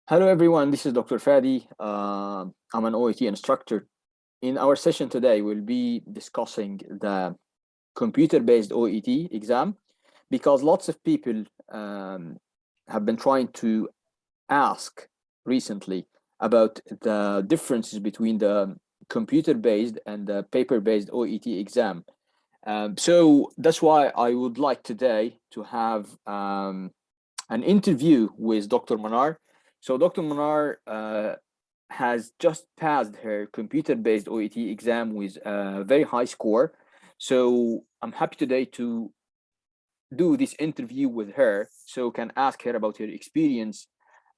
Hello everyone, this is Dr. Fadi. I'm an OET instructor. In our session today, we'll be discussing the computer-based OET exam because lots of people have been trying to ask recently about the differences between the computer-based and the paper-based OET exam. So that's why I would like today to have an interview with Dr. Manar. So Dr. Manar has just passed her computer-based OET exam with a very high score. So I'm happy today to do this interview with her, so can ask her about her experience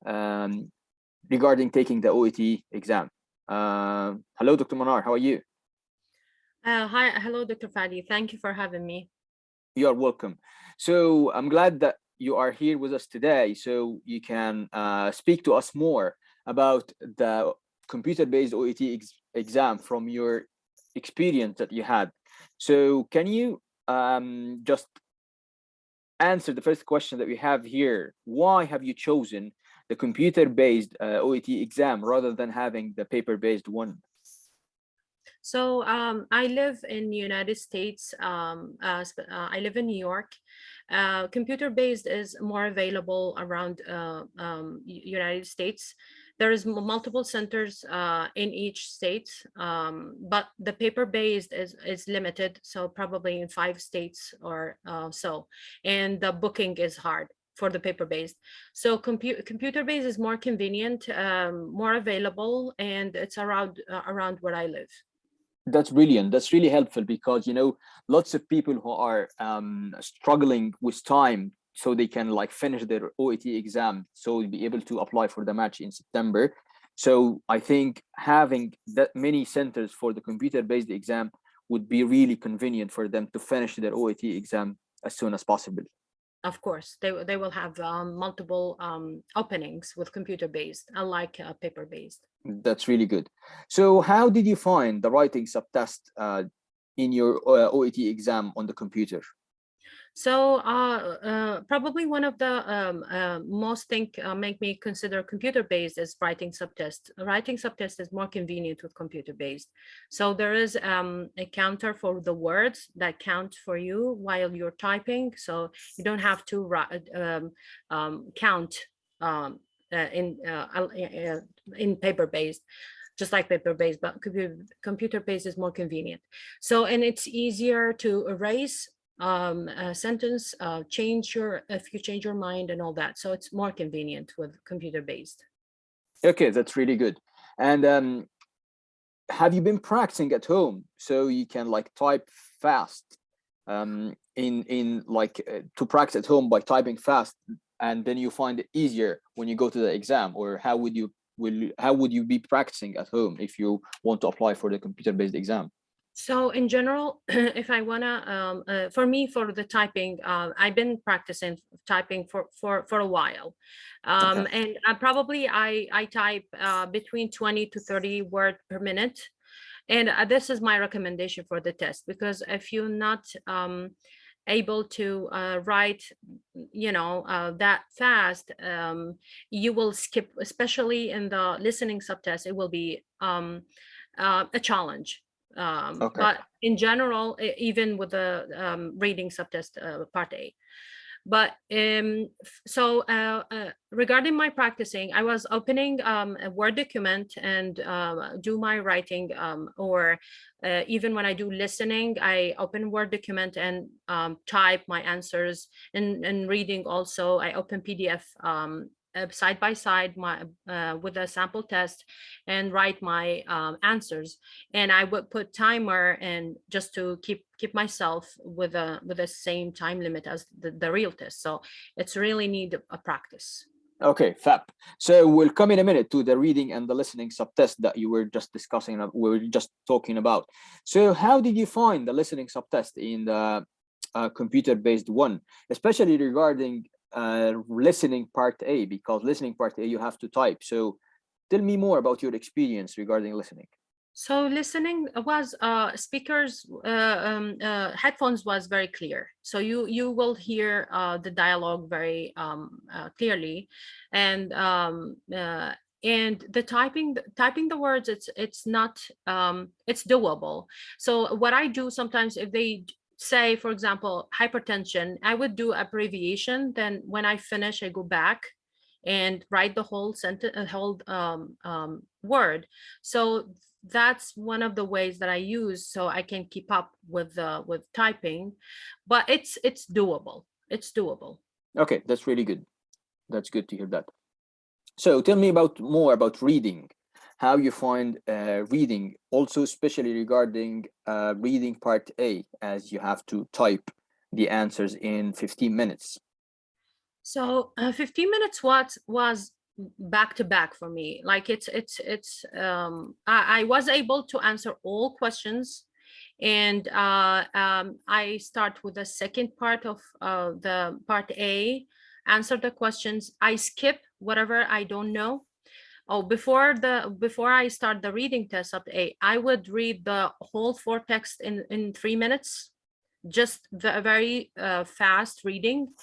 regarding taking the OET exam. Hello, Dr. Manar, how are you? Hello, Dr. Fadi. Thank you for having me. You are welcome. So I'm glad that you are here with us today, so you can speak to us more about the computer-based OET exam from your experience that you had. So can you just answer the first question that we have here? Why have you chosen the computer-based OET exam rather than having the paper-based one? So I live in the United States. I live in New York. Computer-based is more available around United States. There is multiple centers in each state, but the paper-based is limited. So probably in 5 states or so, and the booking is hard for the paper-based. So computer-based is more convenient, more available, and it's around where I live. That's brilliant. That's really helpful because lots of people who are struggling with time so they can like finish their OET exam, so be able to apply for the match in September. So I think having that many centers for the computer-based exam would be really convenient for them to finish their OET exam as soon as possible. Of course, they will have multiple openings with computer-based, unlike paper-based. That's really good. So how did you find the writing subtest in your OET exam on the computer? So probably one of the most make me consider computer-based is writing subtest. Writing subtest is more convenient with computer-based. So there is a counter for the words that count for you while you're typing. So you don't have to count in paper-based, just like paper-based, but computer-based is more convenient. So, and it's easier to erase a sentence, if you change your mind and all that. So it's more convenient with computer-based. Okay, that's really good. And have you been practicing at home so you can like type fast in like to practice at home by typing fast, and then you find it easier when you go to the exam? Or how would you be practicing at home if you want to apply for the computer-based exam? So in general, if I wanna, for me, for the typing, I've been practicing typing for a while, Okay. and I type between 20 to 30 words per minute, and this is my recommendation for the test, because if you're not able to write, that fast, you will skip, especially in the listening subtest. It will be a challenge. Okay. But in general, even with the reading subtest part A. But regarding my practicing, I was opening a Word document and do my writing, or even when I do listening, I open Word document and type my answers. And reading also, I open PDF side by side with a sample test and write my answers. And I would put timer, and just to keep myself with the same time limit as the real test. So it's really need a practice. Okay, fab. So we'll come in a minute to the reading and the listening subtest that you were just discussing, we were just talking about. So how did you find the listening subtest in the computer-based one, especially regarding listening part A? Because listening part A, you have to type. So tell me more about your experience regarding listening. So listening was speakers, headphones was very clear. So you will hear the dialogue very clearly, and the typing the words, it's not it's doable. So what I do sometimes, if they say, for example, hypertension, I would do abbreviation. Then when I finish, I go back and write the whole sentence, whole word. So that's one of the ways that I use, so I can keep up with typing, but it's doable. It's doable. Okay, that's really good. That's good to hear that. So tell me more about reading, how you find reading, also especially regarding reading part A, as you have to type the answers in 15 minutes. So 15 minutes was back to back for me. Like I was able to answer all questions, and I start with the second part of the part A, answer the questions. I skip whatever I don't know. Oh, before I start the reading test of A, I would read the whole 4 text in 3 minutes, just very fast reading.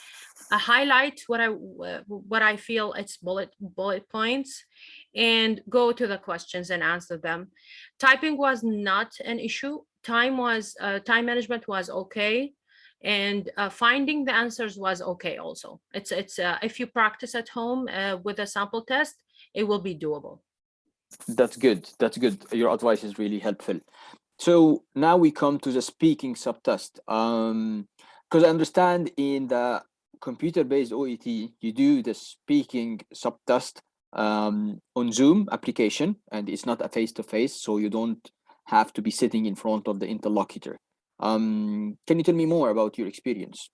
Highlight what I feel it's bullet points, and go to the questions and answer them. Typing was not an issue. Time management was okay, and finding the answers was okay also. It's if you practice at home with a sample test, it will be doable. That's good. That's good. Your advice is really helpful. So now we come to the speaking subtest. Because I understand in the computer-based OET, you do the speaking subtest on Zoom application, and it's not a face-to-face, so you don't have to be sitting in front of the interlocutor. Can you tell me more about your experience?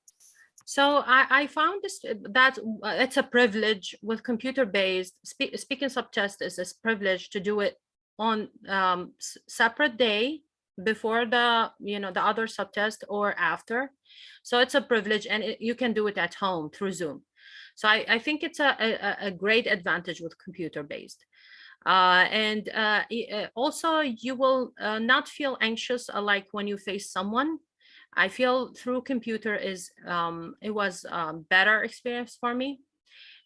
So I found that it's a privilege with computer-based speaking subtest is a privilege to do it on separate day before the other subtest or after. So it's a privilege, and you can do it at home through Zoom. So I think it's a great advantage with computer-based. And also you will not feel anxious like when you face someone. I feel through computer it was better experience for me,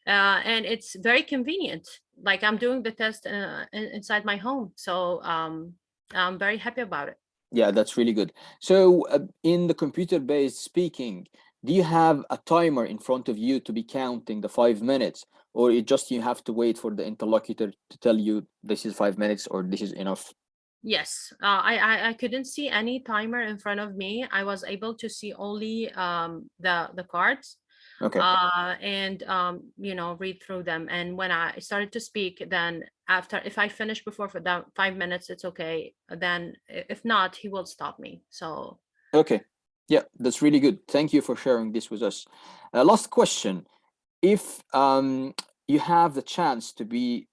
and it's very convenient. Like I'm doing the test inside my home, so I'm very happy about it. Yeah, that's really good. So in the computer-based speaking, do you have a timer in front of you to be counting the 5 minutes, or it just you have to wait for the interlocutor to tell you this is 5 minutes or this is enough? Yes, I couldn't see any timer in front of me. I was able to see only the cards. Okay. And read through them. And when I started to speak, then after, if I finish before for that 5 minutes, it's okay. Then if not, he will stop me. So okay, yeah, that's really good. Thank you for sharing this with us. Last question: if you have the chance to be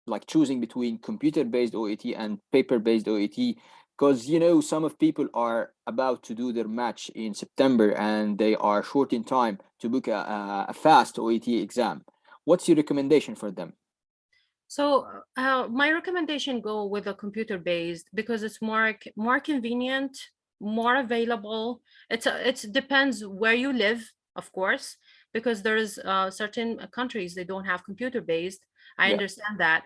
like choosing between computer-based OET and paper-based OET, because some of people are about to do their match in September and they are short in time to book a fast OET exam. What's your recommendation for them? So my recommendation go with a computer-based because it's more convenient, more available. It depends where you live, of course, because there's certain countries they don't have computer-based. I understand that,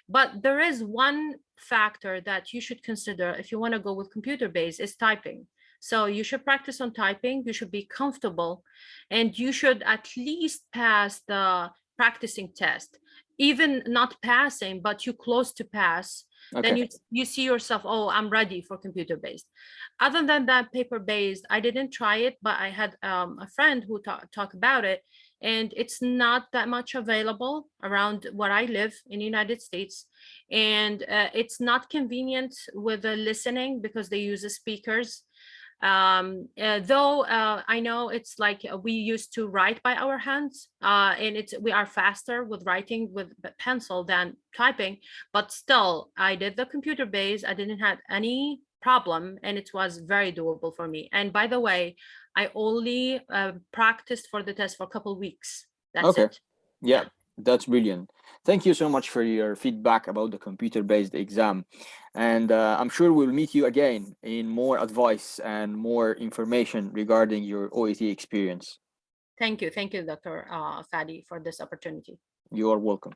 but there is one factor that you should consider if you want to go with computer-based is typing. So you should practice on typing. You should be comfortable, and you should at least pass the practicing test. Even not passing, but you close to pass, then you see yourself, oh, I'm ready for computer-based. Other than that, paper-based, I didn't try it, but I had a friend who talk about it, and it's not that much available around where I live in the United States. And it's not convenient with the listening because they use the speakers. Though I know it's like we used to write by our hands, and we are faster with writing with pencil than typing, but still I did the computer based. I didn't have any problem, and it was very doable for me. And by the way, I only practiced for the test for a couple of weeks. That's it. Yeah, That's brilliant. Thank you so much for your feedback about the computer-based exam. And I'm sure we'll meet you again in more advice and more information regarding your OET experience. Thank you, Dr. Fadi, for this opportunity. You are welcome.